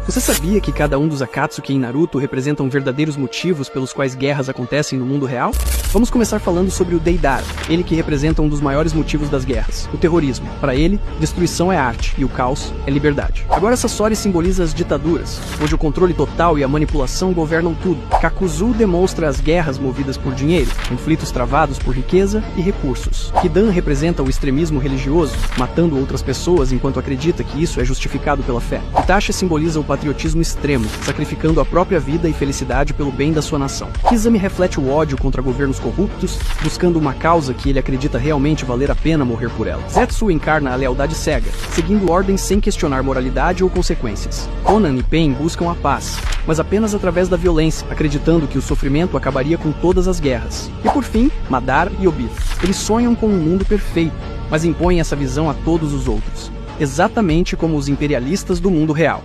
Você sabia que cada um dos Akatsuki em Naruto representam verdadeiros motivos pelos quais guerras acontecem no mundo real? Vamos começar falando sobre o Deidara, ele que representa um dos maiores motivos das guerras, o terrorismo. Para ele, destruição é arte e o caos é liberdade. Agora Sasori simboliza as ditaduras, onde o controle total e a manipulação governam tudo. Kakuzu demonstra as guerras movidas por dinheiro, conflitos travados por riqueza e recursos. Hidan representa o extremismo religioso, matando outras pessoas enquanto acredita que isso é justificado pela fé. Itachi simboliza o patriotismo extremo, sacrificando a própria vida e felicidade pelo bem da sua nação. Kizami reflete o ódio contra governos corruptos, buscando uma causa que ele acredita realmente valer a pena morrer por ela. Zetsu encarna a lealdade cega, seguindo ordens sem questionar moralidade ou consequências. Conan e Pain buscam a paz, mas apenas através da violência, acreditando que o sofrimento acabaria com todas as guerras. E por fim, Madara e Obito. Eles sonham com um mundo perfeito, mas impõem essa visão a todos os outros, exatamente como os imperialistas do mundo real.